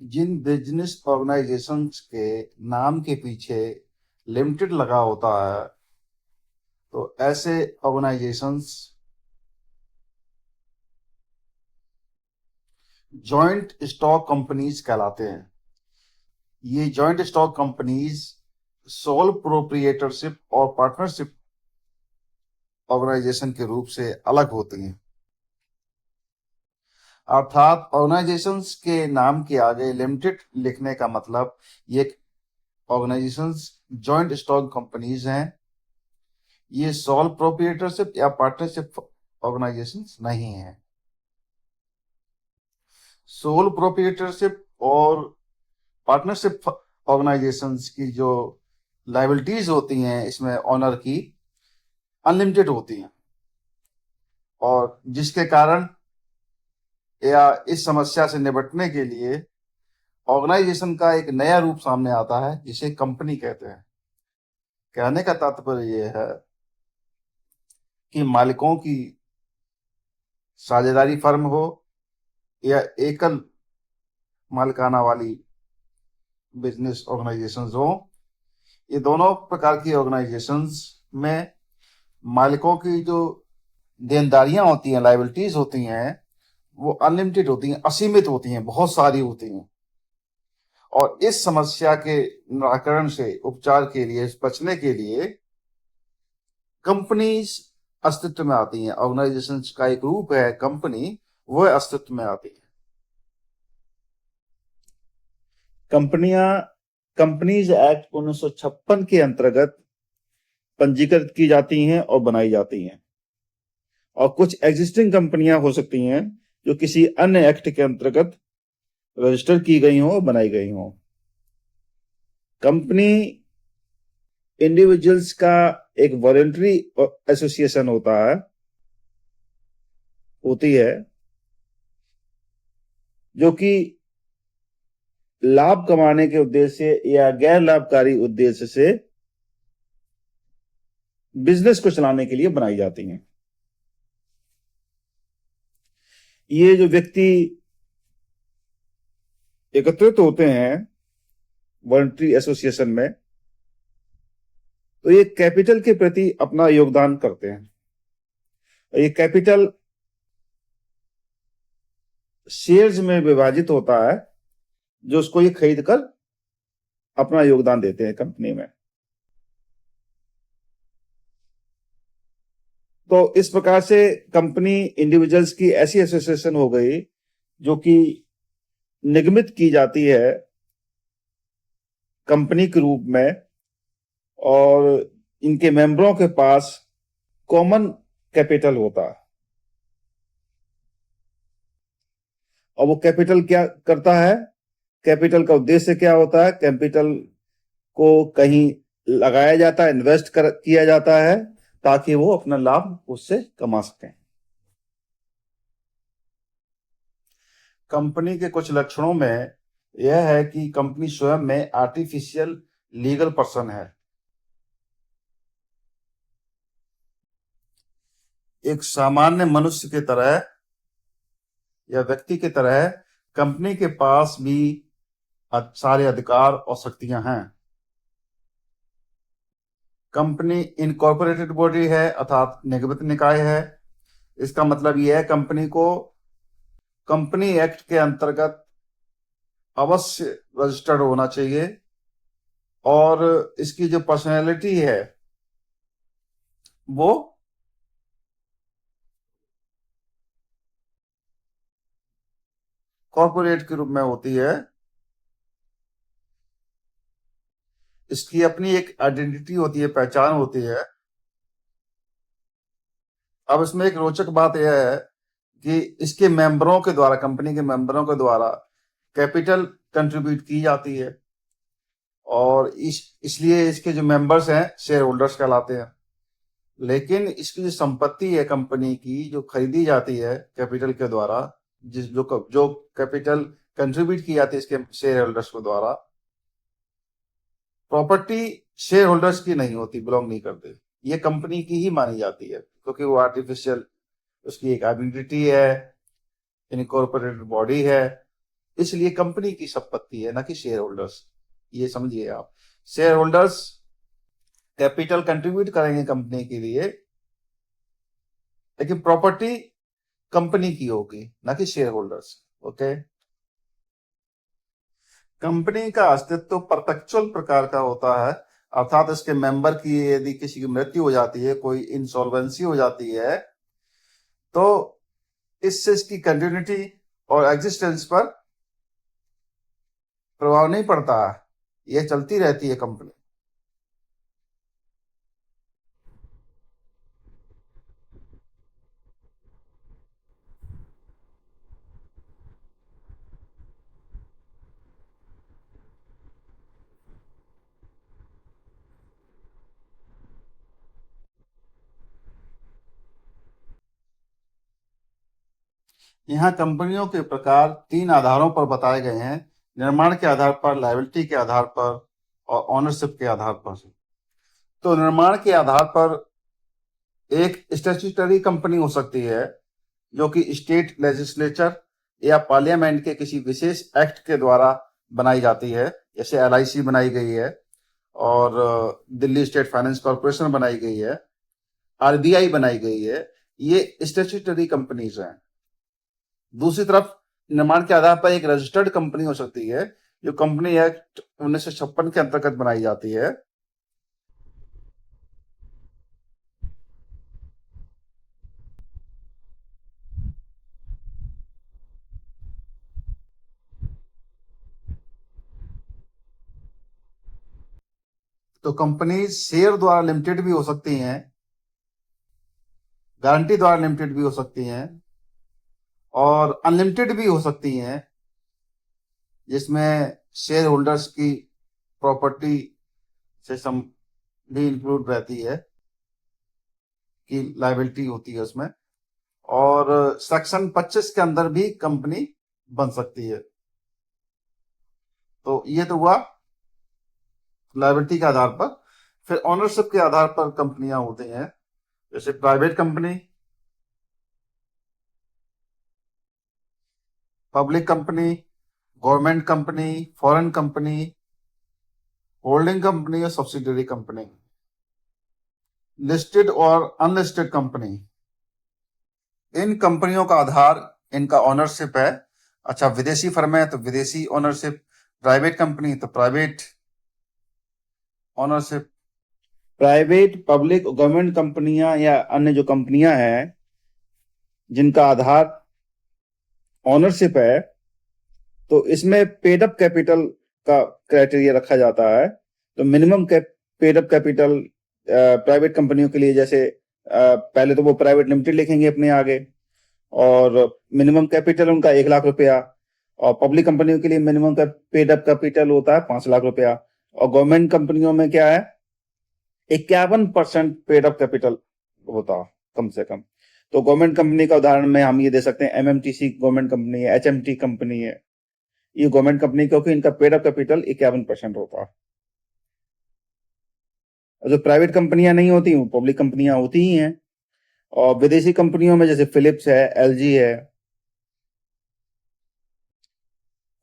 जिन business organisations के नाम के पीछे लिमिटेड लगा होता है, तो ऐसे ऑर्गेनाइजेशंस जॉइंट स्टॉक कंपनीज कहलाते हैं। ये जॉइंट स्टॉक कंपनीज सोल प्रोप्रिएटरशिप और पार्टनरशिप ऑर्गेनाइजेशन के रूप से अलग होती हैं। अर्थात ऑर्गेनाइजेशंस के नाम के आगे लिमिटेड लिखने का मतलब ये ऑर्गेनाइजेशंस जॉइंट स्टॉक कंपनीज हैं। ये सोल प्रोप्रिएटरशिप या पार्टनरशिप ऑर्गेनाइजेशंस नहीं है। सोल प्रोप्रिएटरशिप और पार्टनरशिप ऑर्गेनाइजेशंस की जो लाइबिलिटीज होती हैं इसमें ऑनर की अनलिमिटेड होती हैं, और जिसके कारण या इस समस्या से निपटने के लिए ऑर्गेनाइजेशन का एक नया रूप सामने आता है जिसे कंपनी कहते हैं। कहने का तात्पर्य यह है कि मालिकों की साझेदारी फर्म हो या एकल मालिकाना वाली बिजनेस ऑर्गेनाइजेशंस हो, ये दोनों प्रकार की ऑर्गेनाइजेशंस में मालिकों की जो देनदारियां होती हैं, लाइबिलिटीज होती हैं, वो अनलिमिटेड होती हैं, असीमित होती हैं, बहुत सारी होती हैं। और इस समस्या के निराकरण से उपचार के लिए, बचने के लिए कंपनीज अस्तित्व में आती हैं। ऑर्गेनाइजेशंस का एक रूप है कंपनी, वह अस्तित्व में आती है। कंपनियां कंपनीज एक्ट 1956 के अंतर्गत पंजीकृत की जाती हैं और बनाई जाती हैं, और कुछ एग्जिस्टिंग कंपनियां हो सकती हैं जो किसी अन्य एक्ट के अंतर्गत रजिस्टर की गई हों और बनाई गई हों। कंपनी इंडिविजुअल्स का एक वॉलंटरी एसोसिएशन होती है, जो कि लाभ कमाने के उद्देश्य या गैर लाभकारी उद्देश्य से बिजनेस को चलाने के लिए बनाई जाती हैं। ये जो व्यक्ति एकत्रित होते हैं वॉलंटरी एसोसिएशन में, तो ये कैपिटल के प्रति अपना योगदान करते हैं। ये कैपिटल शेयर्स में विभाजित होता है, जो उसको ये खरीद कर अपना योगदान देते हैं कंपनी में। तो इस प्रकार से कंपनी इंडिविजुअल्स की ऐसी एसोसिएशन हो गई जो कि निगमित की जाती है कंपनी के रूप में, और इनके मेंबरों के पास कॉमन कैपिटल होता है। और वो कैपिटल क्या करता है, कैपिटल का उद्देश्य क्या होता है? कैपिटल को कहीं लगाया जाता है, किया जाता है, ताकि वो अपना लाभ उससे कमा सकें। कंपनी के कुछ लक्षणों में यह है कि कंपनी स्वयं में आर्टिफिशियल लीगल पर्सन है। एक सामान्य मनुष्य की तरह या व्यक्ति की तरह कंपनी के पास भी सारे अधिकार और शक्तियां हैं। कंपनी इनकॉर्पोरेटेड बॉडी है, अर्थात निगमित निकाय है। इसका मतलब यह है कंपनी को कंपनी एक्ट के अंतर्गत अवश्य रजिस्टर्ड होना चाहिए, और इसकी जो पर्सनैलिटी है वो कॉर्पोरेट के रूप में होती है। इसकी अपनी एक आइडेंटिटी होती है, पहचान होती है। अब इसमें एक रोचक बात यह है कि इसके मेंबरों के द्वारा, कंपनी के मेंबरों के द्वारा कैपिटल कंट्रीब्यूट की जाती है, और इसलिए इसके जो मेंबर्स हैं शेयर होल्डर्स कहलाते हैं। लेकिन इसकी जो संपत्ति है कंपनी की, जो खरीदी जाती है कैपिटल के द्वारा, जो कैपिटल कंट्रीब्यूट की जाती है इसके शेयर होल्डर्स के द्वारा, प्रॉपर्टी शेयर होल्डर्स की नहीं होती, बिलोंग नहीं करते। ये कंपनी की ही मानी जाती है, क्योंकि वो आर्टिफिशियल, उसकी एक आइडेंटिटी है, इनकॉर्पोरेटेड बॉडी है, इसलिए कंपनी की संपत्ति है, ना कि शेयर होल्डर्स। ये समझिए आप। शेयर होल्डर्स कैपिटल कंट्रीब्यूट करेंगे कंपनी के लिए, लेकिन प्रॉपर्टी कंपनी की होगी, ना कि शेयर होल्डर्स। ओके। कंपनी का अस्तित्व परपेचुअल प्रकार का होता है, अर्थात इसके मेंबर की यदि किसी की मृत्यु हो जाती है, कोई इंसॉल्वेंसी हो जाती है, तो इससे इसकी कंटिन्यूटी और एग्जिस्टेंस पर प्रभाव नहीं पड़ता है, यह चलती रहती है कंपनी। यहाँ कंपनियों के प्रकार 3 आधारों पर बताए गए हैं: निर्माण के आधार पर, लायबिलिटी के आधार पर और ओनरशिप के आधार पर। तो निर्माण के आधार पर एक स्टैट्यूटरी कंपनी हो सकती है, जो कि स्टेट लेजिस्लेचर या पार्लियामेंट के किसी विशेष एक्ट के द्वारा बनाई जाती है, जैसे LIC बनाई गई है और दिल्ली स्टेट फाइनेंस कॉर्पोरेशन बनाई गई है, RBI बनाई गई है। ये स्टैट्यूटरी कंपनीज हैं। दूसरी तरफ निर्माण के आधार पर एक रजिस्टर्ड कंपनी हो सकती है, जो कंपनी एक्ट 1956 के अंतर्गत बनाई जाती है। तो कंपनी शेयर द्वारा लिमिटेड भी हो सकती हैं, गारंटी द्वारा लिमिटेड भी हो सकती हैं और अनलिमिटेड भी हो सकती हैं, जिसमें शेयर होल्डर्स की प्रॉपर्टी से सम भी इंक्लूड रहती है, कि लायबिलिटी होती है उसमें। और सेक्शन 25 के अंदर भी कंपनी बन सकती है। तो ये तो हुआ लायबिलिटी के आधार पर। फिर ओनरशिप के आधार पर कंपनियां होती हैं, जैसे private company, public company, government company, foreign company, holding company और सब्सिडरी कंपनी, लिस्टेड और अनलिस्टेड कंपनी। इन कंपनियों का आधार इनका ओनरशिप है। अच्छा, विदेशी फर्म है तो विदेशी ओनरशिप, प्राइवेट कंपनी तो private ownership. Private, public, government कंपनियां या अन्य जो कंपनियां हैं जिनका आधार ओनरशिप है, तो इसमें पेड अप कैपिटल का क्राइटेरिया रखा जाता है। तो minimum paid up capital private कंपनियों के लिए, जैसे पहले तो वो प्राइवेट लिमिटेड लिखेंगे अपने आगे, और मिनिमम कैपिटल उनका 1 लाख रुपया। और पब्लिक कंपनियों के लिए मिनिमम का पेड अप कैपिटल होता है 5 लाख रुपया। और गवर्नमेंट कंपनियों में क्या है, 51% पेड अप कैपिटल होता है कम से कम। तो गवर्नमेंट कंपनी का उदाहरण में हम ये दे सकते हैं, MMTC गवर्नमेंट कंपनी है, HMT कंपनी है। ये गवर्नमेंट कंपनी, क्योंकि इनका पेड अप कैपिटल 51% होता है। जो प्राइवेट कंपनियां नहीं होती वो पब्लिक कंपनियां होती ही हैं। और विदेशी कंपनियों में जैसे फिलिप्स है, LG है।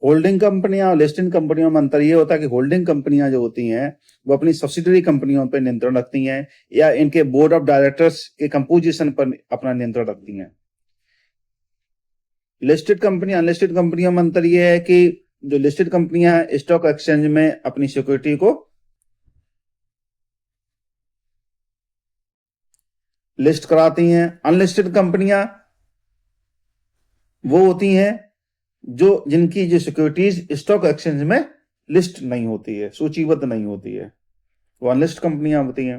होल्डिंग कंपनियां और लिस्टेड कंपनियों में अंतर ये होता है कि होल्डिंग कंपनियां जो होती हैं वो अपनी सब्सिडरी कंपनियों पर नियंत्रण रखती हैं, या इनके बोर्ड ऑफ डायरेक्टर्स के कंपोजिशन पर अपना नियंत्रण रखती हैं। लिस्टेड कंपनी, अनलिस्टेड कंपनियों में अंतर यह है कि जो लिस्टेड कंपनियां हैं स्टॉक एक्सचेंज में अपनी सिक्योरिटी को लिस्ट कराती हैं। अनलिस्टेड कंपनियां वो होती हैं जिनकी जो सिक्योरिटीज स्टॉक एक्सचेंज में लिस्ट नहीं होती है, सूचीबद्ध नहीं होती है, वो अनलिस्ट कंपनियां होती हैं।